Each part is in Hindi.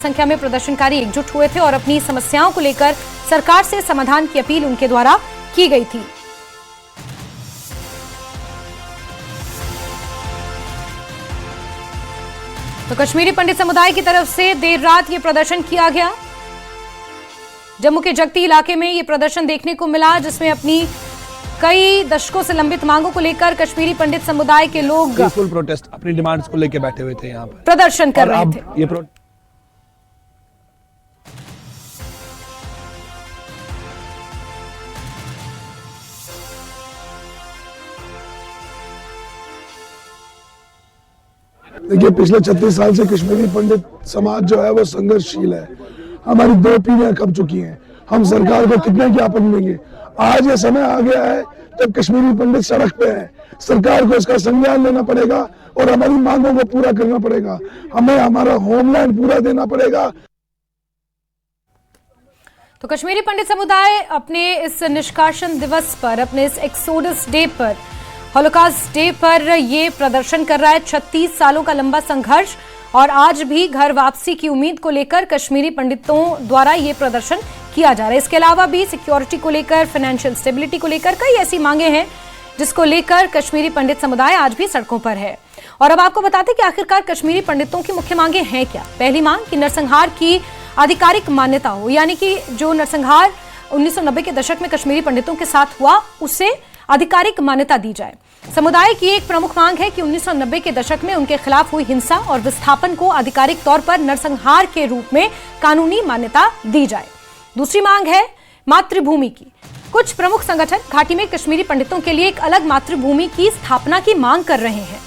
संख्या में प्रदर्शनकारी एकजुट हुए थे और अपनी समस्याओं को लेकर सरकार से समाधान की अपील उनके द्वारा की गई थी। तो कश्मीरी पंडित समुदाय की तरफ से देर रात ये प्रदर्शन किया गया। जम्मू के जगती इलाके में ये प्रदर्शन देखने को मिला, जिसमें अपनी कई दशकों से लंबित मांगों को लेकर कश्मीरी पंडित समुदाय के लोग पीसफुल प्रोटेस्ट अपनी डिमांड्स को लेकर बैठे हुए थे, यहाँ पर प्रदर्शन कर रहे थे। ये देखिए, पिछले 36 साल से कश्मीरी पंडित समाज जो है वो संघर्षशील है। हमारी 2 पीढ़ियां कब चुकी हैं। हम सरकार को कितने ज्ञापन देंगे। आज ये समय आ गया है जब कश्मीरी पंडित सड़क पे हैं। सरकार को इसका संज्ञान लेना पड़ेगा और हमारी मांगों को पूरा करना पड़ेगा। हमें हमारा होमलैंड पूरा देना पड़ेगा। तो कश्मीरी पंडित समुदाय अपने इस निष्कासन दिवस पर, अपने इस एक्सोडस डे पर, होलोकॉस्ट डे पर ये प्रदर्शन कर रहा है। 36 सालों का लंबा संघर्ष और आज भी घर वापसी की उम्मीद को लेकर कश्मीरी पंडितों द्वारा ये प्रदर्शन किया जा रहा है। इसके अलावा भी सिक्योरिटी को लेकर, फाइनेंशियल स्टेबिलिटी को लेकर कई ऐसी मांगे हैं जिसको लेकर कश्मीरी पंडित समुदाय आज भी सड़कों पर है। और अब आपको बताते कि आखिरकार कश्मीरी पंडितों की मुख्य मांगे हैं क्या। पहली मांग कि नरसंहार की आधिकारिक मान्यता हो, यानी कि जो नरसंहार 1990 के दशक में कश्मीरी पंडितों के साथ हुआ उसे आधिकारिक मान्यता दी जाए। समुदाय की एक प्रमुख मांग है कि 1990 के दशक में उनके खिलाफ हुई हिंसा और विस्थापन को आधिकारिक तौर पर नरसंहार के रूप में कानूनी मान्यता दी जाए। दूसरी मांग है मातृभूमि की। कुछ प्रमुख संगठन घाटी में कश्मीरी पंडितों के लिए एक अलग मातृभूमि की स्थापना की मांग कर रहे हैं।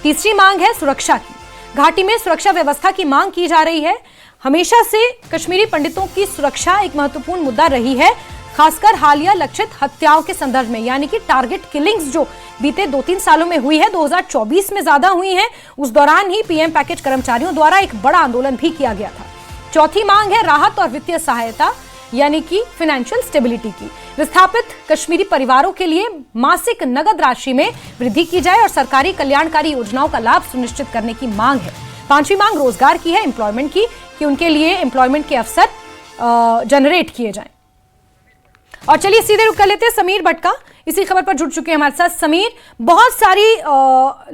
तीसरी मांग है सुरक्षा की। घाटी में सुरक्षा व्यवस्था की मांग की जा रही है। हमेशा से कश्मीरी पंडितों की सुरक्षा एक महत्वपूर्ण मुद्दा रही है, खासकर हालिया लक्षित हत्याओं के संदर्भ में, यानी कि टारगेट किलिंग्स जो बीते 2-3 सालों में हुई है, 2024 में ज्यादा हुई है। उस दौरान ही पीएम पैकेज कर्मचारियों द्वारा एक बड़ा आंदोलन भी किया गया था। चौथी मांग है राहत और वित्तीय सहायता, यानी कि फाइनेंशियल स्टेबिलिटी की। विस्थापित कश्मीरी परिवारों के लिए मासिक नगद राशि में वृद्धि की जाए और सरकारी कल्याणकारी योजनाओं का लाभ सुनिश्चित करने की मांग है। पांचवी मांग रोजगार की है, एम्प्लॉयमेंट की, कि उनके लिए एम्प्लॉयमेंट के अवसर जनरेट किए जाएं। और चलिए सीधे रुक कर लेते हैं समीर भट्ट का, इसी खबर पर जुड़ चुके हैं हमारे साथ। समीर, बहुत सारी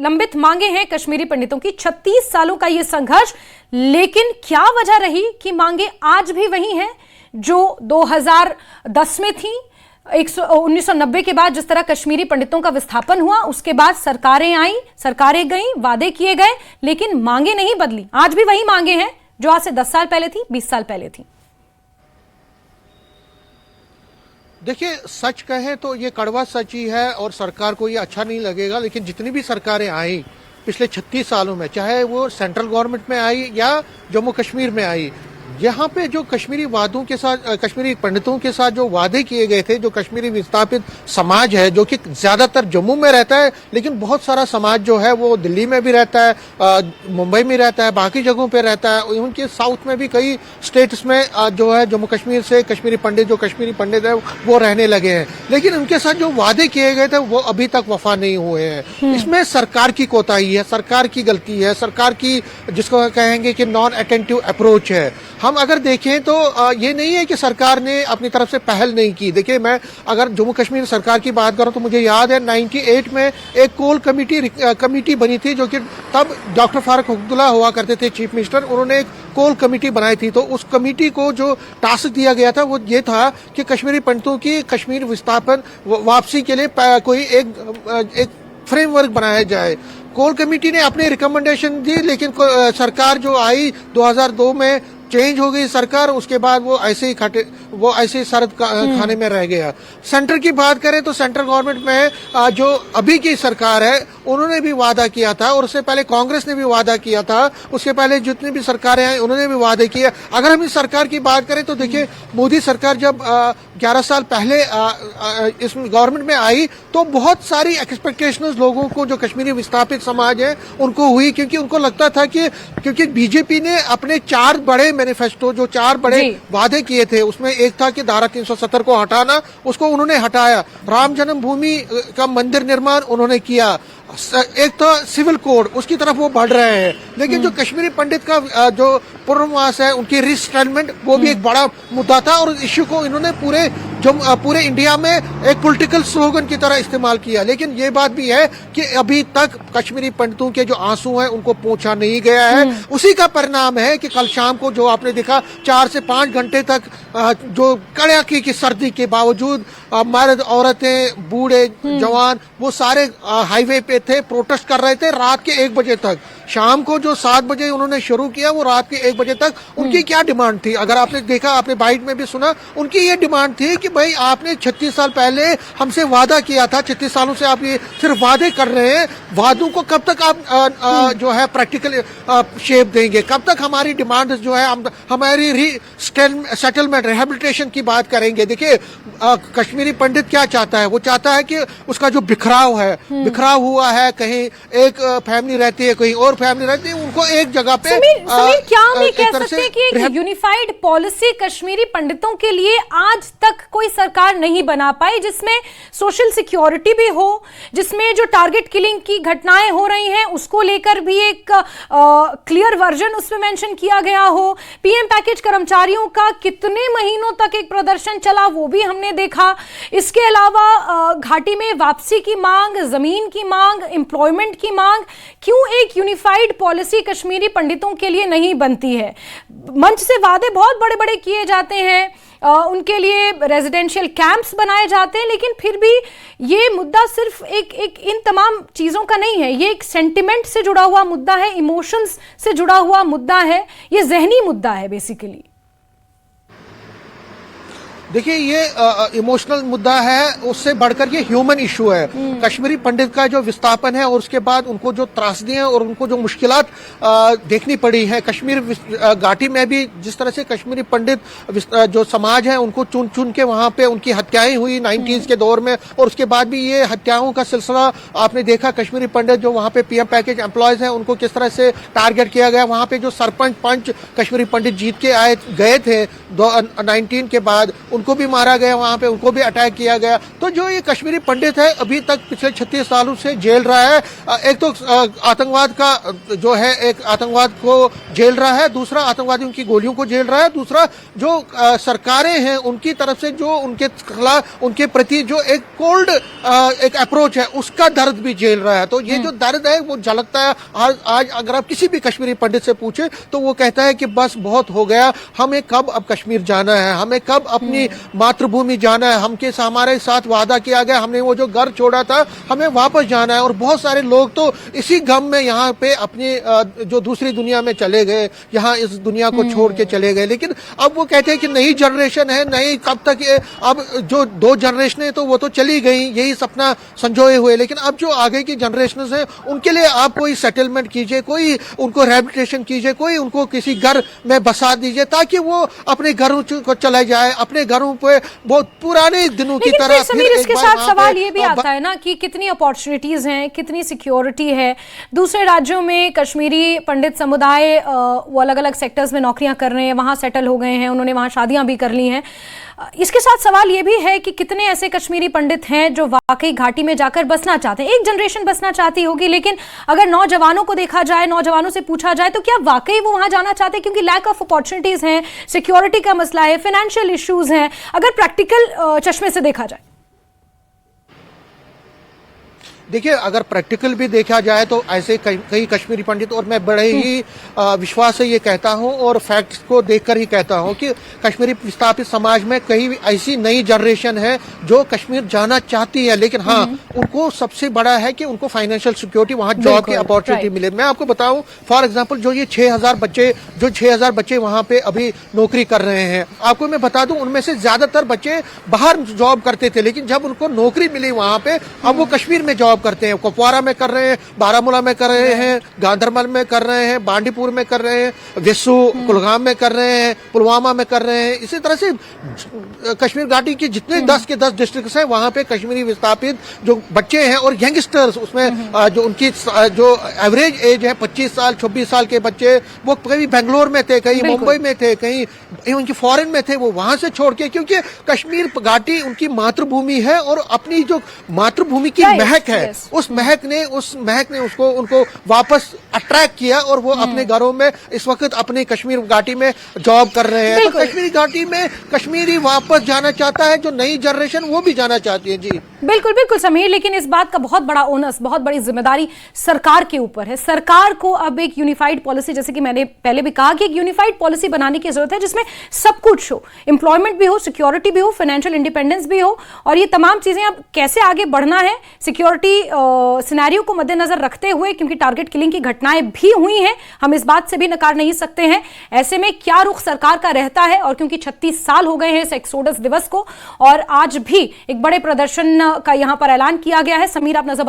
लंबित मांगे हैं कश्मीरी पंडितों की, 36 सालों का ये संघर्ष, लेकिन क्या वजह रही कि मांगे आज भी वही हैं जो 2010 में थी? 1990 के बाद जिस तरह कश्मीरी पंडितों का विस्थापन हुआ, उसके बाद सरकारें आई, सरकारें गई, वादे किए गए, लेकिन मांगे नहीं बदली। आज भी वही मांगे हैं जो आज से 10 साल पहले थी, 20 साल पहले थी। देखिए, सच कहें तो ये कड़वा सच ही है और सरकार को ये अच्छा नहीं लगेगा, लेकिन जितनी भी सरकारें आई पिछले 36 सालों में, चाहे वो सेंट्रल गवर्नमेंट में आई या जम्मू कश्मीर में आई, यहाँ पे जो कश्मीरी वादों के साथ, कश्मीरी पंडितों के साथ जो वादे किए गए थे, जो कश्मीरी विस्थापित समाज है, जो कि ज्यादातर जम्मू में रहता है, लेकिन बहुत सारा समाज जो है वो दिल्ली में भी रहता है, मुंबई में रहता है, बाकी जगहों पे रहता है। उनके साउथ में भी कई स्टेट्स में जो है जम्मू कश्मीर से कश्मीरी पंडित है वो रहने लगे हैं, लेकिन उनके साथ जो वादे किए गए थे वो अभी तक वफा नहीं हुए हैं। इसमें सरकार की कोताही है, सरकार की गलती है, सरकार की जिसको कहेंगे कि नॉन अटेंटिव अप्रोच है। हम अगर देखें तो ये नहीं है कि सरकार ने अपनी तरफ से पहल नहीं की। देखिए, मैं अगर जम्मू कश्मीर सरकार की बात करूं तो मुझे याद है 98 में एक कोल कमेटी बनी थी, जो कि तब डॉक्टर फारूक अब्दुल्ला हुआ करते थे चीफ मिनिस्टर। उन्होंने एक कोल कमेटी बनाई थी, तो उस कमेटी को जो टास्क दिया गया था वो ये था कि कश्मीरी पंडितों की कश्मीर विस्थापन वापसी के लिए कोई एक फ्रेमवर्क बनाया जाए। कोल कमेटी ने अपनी रिकमेंडेशन दी, लेकिन सरकार जो आई 2002 में चेंज हो गई सरकार, उसके बाद वो ऐसे ही सरद खाने में रह गया। सेंटर की बात करें तो सेंट्रल गवर्नमेंट में जो अभी की सरकार है उन्होंने भी वादा किया था, और उससे पहले कांग्रेस ने भी वादा किया था, उसके पहले जितनी भी सरकारें आई उन्होंने भी वादे किए। अगर हम इस सरकार की बात करें तो देखिए, मोदी सरकार जब 11 साल पहले इस गवर्नमेंट में आई तो बहुत सारी एक्सपेक्टेशंस लोगों को, जो कश्मीरी विस्थापित समाज है, उनको हुई, क्योंकि उनको लगता था कि क्योंकि बीजेपी ने अपने 4 बड़े मैनिफेस्टो, जो 4 बड़े वादे किए थे, उसमें एक था कि धारा 370 को हटाना, उसको उन्होंने हटाया। राम जन्मभूमि का मंदिर निर्माण उन्होंने किया। एक तो सिविल कोड उसकी तरफ वो बढ़ रहे हैं, लेकिन जो कश्मीरी पंडित का जो पुनर्वास है, उनकी रिसेटलमेंट, वो भी एक बड़ा मुद्दा था और इश्यू को इन्होंने पूरे इंडिया में एक पॉलिटिकल स्लोगन की तरह इस्तेमाल किया। लेकिन ये बात भी है कि अभी तक कश्मीरी पंडितों के जो आंसू हैं उनको पहुंचा नहीं गया है। उसी का परिणाम है कि कल शाम को जो आपने देखा 4 से 5 घंटे तक जो कड़ाके की सर्दी के बावजूद मर्द, औरतें, बूढ़े, जवान वो सारे हाईवे पे थे, प्रोटेस्ट कर रहे थे रात के 1 बजे तक। शाम को जो 7 बजे उन्होंने शुरू किया, वो रात के 1 बजे तक उनकी क्या डिमांड थी, अगर आपने देखा, आपने बाइट में भी सुना, उनकी ये डिमांड थी कि भाई आपने 36 साल पहले हमसे वादा किया था, 36 सालों से आप ये सिर्फ वादे कर रहे हैं, वादों को कब तक आप जो है प्रैक्टिकल शेप देंगे, कब तक हमारी डिमांड जो है हमारी सेटलमेंट रिहेबिलिटेशन की बात करेंगे। देखिए कश्मीरी पंडित क्या चाहता है, वो चाहता है कि उसका जो बिखराव है, बिखराव हुआ है, कहीं एक फैमिली रहती है, कहीं और फैमिली रहती है, उनको एक जगह पे समीर, क्या हम ये कह सकते हैं कि एक यूनिफाइड पॉलिसी कश्मीरी पंडितों के लिए आज तक कोई सरकार नहीं बना पाई, जिसमें सोशल सिक्योरिटी भी हो, जिसमें जो टारगेट किलिंग की घटनाएं हो रही हैं उसको लेकर भी एक क्लियर वर्जन उसमें मेंशन किया गया हो, पीएम पैकेज कर्मचारियों का कितने महीनों तक एक प्रदर्शन चला वो भी हमने देखा, इसके अलावा घाटी में वापसी की मांग, जमीन की मांग, एम्प्लॉयमेंट की मांग, क्यों एक यूनिफाइड पॉलिसी कश्मीरी पंडितों के लिए नहीं बनती है? मंच से वादे बहुत बड़े बड़े किए जाते हैं, उनके लिए रेजिडेंशियल कैंप्स बनाए जाते हैं, लेकिन फिर भी ये मुद्दा सिर्फ एक इन तमाम चीजों का नहीं है, ये एक सेंटिमेंट से जुड़ा हुआ मुद्दा है, इमोशंस से जुड़ा हुआ मुद्दा है, ये जहनी मुद्दा है बेसिकली। देखिए ये इमोशनल मुद्दा है, उससे बढ़कर ये ह्यूमन इशू है। कश्मीरी पंडित का जो विस्थापन है और उसके बाद उनको जो त्रासदियां और उनको जो मुश्किलात देखनी पड़ी है कश्मीर घाटी में भी, जिस तरह से कश्मीरी पंडित जो समाज है उनको चुन चुन के वहां पे उनकी हत्याएं हुई 90s के दौर में, और उसके बाद भी ये हत्याओं का सिलसिला आपने देखा। कश्मीरी पंडित जो वहां पे पीएम पैकेज एम्प्लॉयज हैं उनको किस तरह से टारगेट किया गया, वहां पे जो सरपंच पंच कश्मीरी पंडित जीत के गए थे 19 के बाद, उनको भी मारा गया, वहां पे उनको भी अटैक किया गया। तो जो ये कश्मीरी पंडित है अभी तक पिछले 36 सालों से जेल रहा है, एक तो आतंकवाद का जो है एक आतंकवाद को जेल रहा है, दूसरा आतंकवादियों की गोलियों को जेल रहा है, दूसरा जो सरकारें हैं उनकी तरफ से जो उनके खिलाफ उनके प्रति जो एक कोल्ड एक अप्रोच है उसका दर्द भी जेल रहा है। तो ये जो दर्द है वो झलकता है। आज अगर आप किसी भी कश्मीरी पंडित से पूछे तो वो कहता है कि बस बहुत हो गया, हमें कब अब कश्मीर जाना है, हमें कब अपनी मातृभूमि जाना है, हमारे साथ वादा किया गया, हमने वो जो घर छोड़ा था हमें वापस जाना है। और बहुत सारे लोग तो इसी गम में यहाँ पे अपनी जो दूसरी दुनिया में चले गए, यहाँ इस दुनिया को छोड़ के चले गए। लेकिन अब वो कहते हैं कि नई जनरेशन है, नई कब तक ये, अब जो 2 जनरेशन है तो वो तो चली गई, यही सपना संजोए हुए, लेकिन अब जो आगे की जनरेशन है उनके लिए आप कोई सेटलमेंट कीजिए, कोई उनको रिहेबिलिटेशन कीजिए, कोई उनको किसी घर में बसा दीजिए ताकि वो अपने घरों को चले जाए, अपने घरों पे बहुत पुराने दिनों की तरह। समीर, इसके साथ सवाल ये भी आता है ना कि कितनी अपॉर्चुनिटीज हैं, कितनी सिक्योरिटी है। दूसरे राज्यों में कश्मीरी पंडित समुदाय वो अलग अलग सेक्टर्स में नौकरियां कर रहे हैं, वहां सेटल हो गए हैं, उन्होंने वहां शादियां भी कर ली हैं। इसके साथ सवाल ये भी है कि कितने ऐसे कश्मीरी पंडित हैं जो वाकई घाटी में जाकर बसना चाहते हैं। एक जनरेशन बसना चाहती होगी, लेकिन अगर नौजवानों को देखा जाए, नौजवानों से पूछा जाए तो क्या वाकई वो वहां जाना चाहते हैं? क्योंकि लैक ऑफ अपॉर्चुनिटीज हैं, सिक्योरिटी का मसला है, फाइनेंशियल इश्यूज हैं, अगर प्रैक्टिकल चश्मे से देखा जाए। देखिए अगर प्रैक्टिकल भी देखा जाए तो ऐसे कई कश्मीरी पंडित, और मैं बड़े ही विश्वास से ये कहता हूँ और फैक्ट्स को देखकर ही कहता हूँ कि कश्मीरी विस्थापित समाज में कई ऐसी नई जनरेशन है जो कश्मीर जाना चाहती है, लेकिन हाँ उनको सबसे बड़ा है कि उनको फाइनेंशियल सिक्योरिटी, वहाँ जॉब की अपॉर्चुनिटी मिले। मैं आपको बताऊं फॉर एग्जाम्पल जो ये 6,000 बच्चे वहाँ पे अभी नौकरी कर रहे हैं, आपको मैं बता दूं उनमें से ज्यादातर बच्चे बाहर जॉब करते थे, लेकिन जब उनको नौकरी मिली वहाँ पे, अब वो कश्मीर में जॉब करते हैं। कुपवारा में कर रहे हैं, बारामूला में कर रहे हैं, गांधरबल में कर रहे हैं, बांडीपुर में कर रहे हैं, वेसू कुलगाम में कर रहे हैं, पुलवामा में कर रहे हैं। इसी तरह से कश्मीर घाटी के जितने 10 के 10 डिस्ट्रिक्ट हैं वहां पे कश्मीरी विस्थापित जो बच्चे हैं और यंगस्टर्स, उसमें जो उनकी जो एवरेज एज है 25 साल 26 साल के बच्चे, वो कहीं बेंगलोर में थे, कहीं मुंबई में थे, कहीं उनकी फॉरेन में थे, वो वहां से छोड़ के, क्योंकि कश्मीर घाटी उनकी मातृभूमि है और अपनी जो मातृभूमि की महक है Yes. उस महक ने उसको उनको वापस अट्रैक्ट किया और वो अपने घरों में इस वक्त अपने कश्मीर घाटी में जॉब कर रहे हैं। तो बिल्कुल। कश्मीरी घाटी में कश्मीरी वापस जाना चाहता है, जो नई जनरेशन वो भी जाना चाहती है। जी बिल्कुल बिल्कुल समीर, लेकिन इस बात का बहुत बड़ा ओनस, बहुत बड़ी जिम्मेदारी सरकार के ऊपर है। सरकार को अब एक यूनिफाइड पॉलिसी, जैसे कि मैंने पहले भी कहा कि एक यूनिफाइड पॉलिसी बनाने की जरूरत है जिसमें सब कुछ हो, एम्प्लॉयमेंट भी हो, सिक्योरिटी भी हो, फाइनेंशियल इंडिपेंडेंस भी हो, और ये तमाम चीजें अब कैसे आगे बढ़ना है सिक्योरिटी सिनेरियो को मद्देनजर रखते हुए, क्योंकि टारगेट किलिंग की घटनाएं भी हुई हैं, हम इस बात से भी नकार नहीं सकते हैं। ऐसे में क्या रुख सरकार का रहता है, और क्योंकि 36 साल हो गए हैं इस एक्सोडस दिवस को और आज भी एक बड़े प्रदर्शन का यहां पर ऐलान किया गया है। समीर, आप नजर